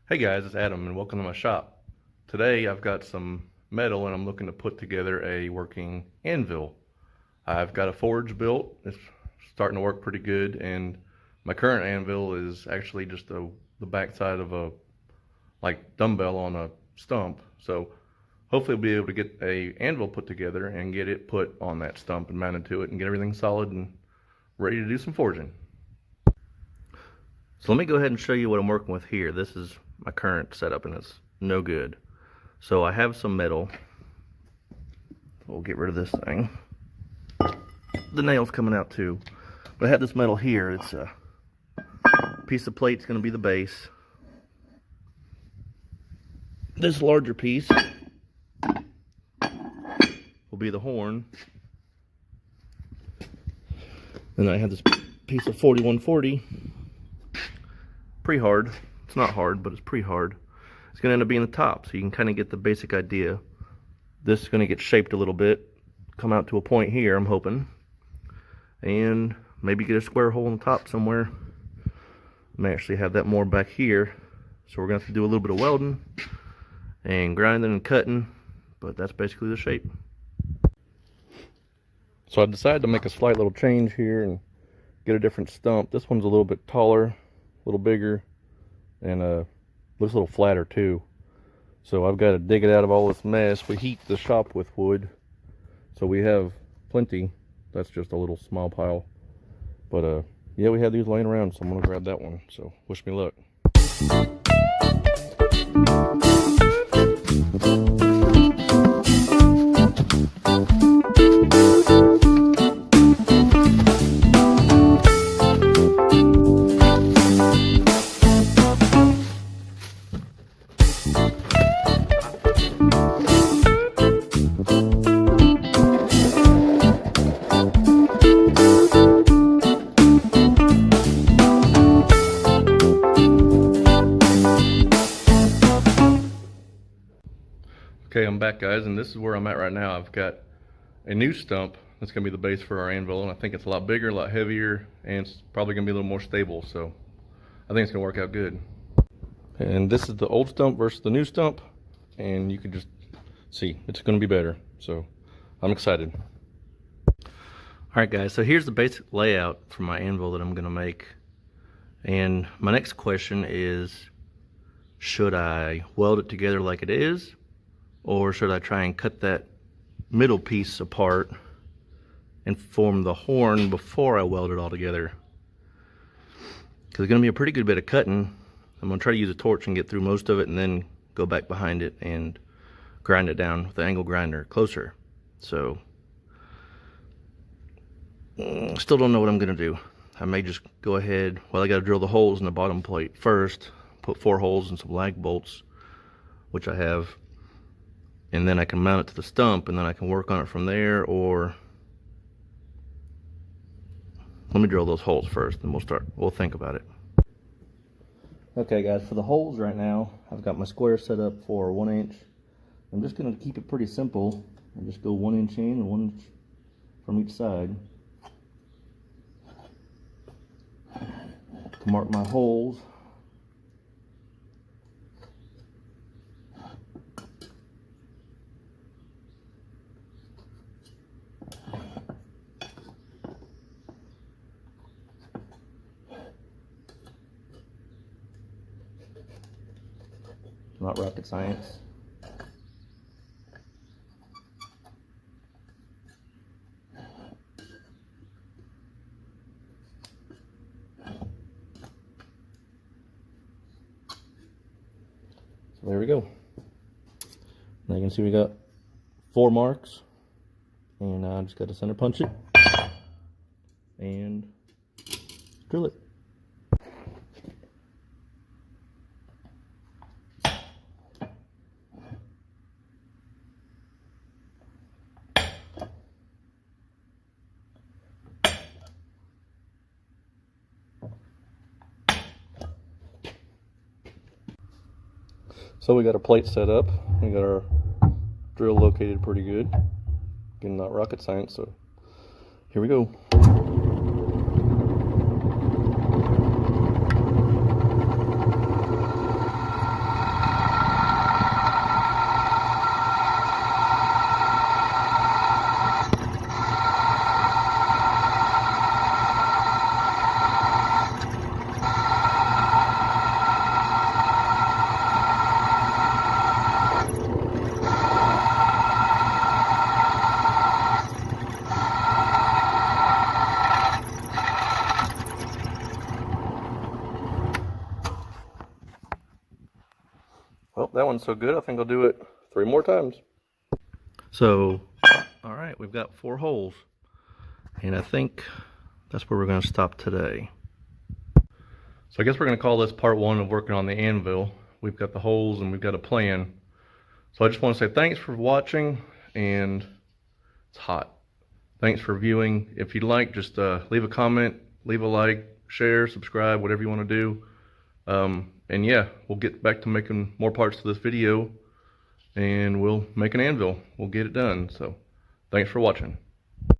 Hey guys, it's Adam and welcome to my shop. Today I've got some metal and I'm looking to put together a working anvil. I've got a forge built, it's starting to work pretty good, and my current anvil is actually just the backside of a dumbbell on a stump. So hopefully we'll be able to get a anvil put together and get it put on that stump and mounted to it and get everything solid and ready to do some forging. So let me go ahead and show you what I'm working with here. This is my current setup and it's no good. So I have some metal. We'll get rid of this thing. The nail's coming out too. But I have this metal here. It's a piece of plate. It's going to be the base. This larger piece will be the horn. And I have this piece of 4140. Pretty hard. It's not hard, but it's pretty hard. It's going to end up being the top, so you can kind of get the basic idea. This is going to get shaped a little bit, come out to a point here, I'm hoping, and maybe get a square hole in the top somewhere. I may actually have that more back here, so we're going to have to do a little bit of welding and grinding and cutting, but that's basically the shape. So I decided to make a slight little change here and get a different stump. This one's a little bit taller, a little bigger, and looks a little flatter too. So I've got to dig it out of all this mess. We heat the shop with wood, so we have plenty. That's just a little small pile, but yeah, we had these laying around, so I'm gonna grab that one. So wish me luck. Okay, I'm back guys, and this is where I'm at right now. I've got a new stump that's going to be the base for our anvil, and I think it's a lot bigger, a lot heavier, and it's probably going to be a little more stable, so I think it's going to work out good. And this is the old stump versus the new stump, and you can just see it's going to be better, so I'm excited. Alright guys, so here's the basic layout for my anvil that I'm going to make, and my next question is, should I weld it together like it is, or should I try and cut that middle piece apart and form the horn before I weld it all together? Because it's going to be a pretty good bit of cutting. I'm going to try to use a torch and get through most of it and then go back behind it and grind it down with the angle grinder closer. So, still don't know what I'm going to do. I may just go ahead, well, I got to drill the holes in the bottom plate first, put 4 holes and some lag bolts, which I have, and then I can mount it to the stump and then I can work on it from there. Or let me drill those holes first and we'll think about it. Okay guys, for the holes right now, I've got my square set up for 1 inch. I'm just going to keep it pretty simple and just go 1 inch in and 1 inch from each side to mark my holes. Not rocket science. So there we go. Now you can see we got 4 marks, and I just got to center punch it and drill it. So we got a plate set up, we got our drill located pretty good. Again, not rocket science, so here we go. Well, that one's so good, I think I'll do it 3 more times. So, all right, we've got 4 holes. And I think that's where we're going to stop today. So I guess we're going to call this part 1 of working on the anvil. We've got the holes and we've got a plan. So I just want to say thanks for watching, and it's hot. Thanks for viewing. If you'd like, just leave a comment, leave a like, share, subscribe, whatever you want to do. And yeah, we'll get back to making more parts of this video, and we'll make an anvil. We'll get it done. So thanks for watching.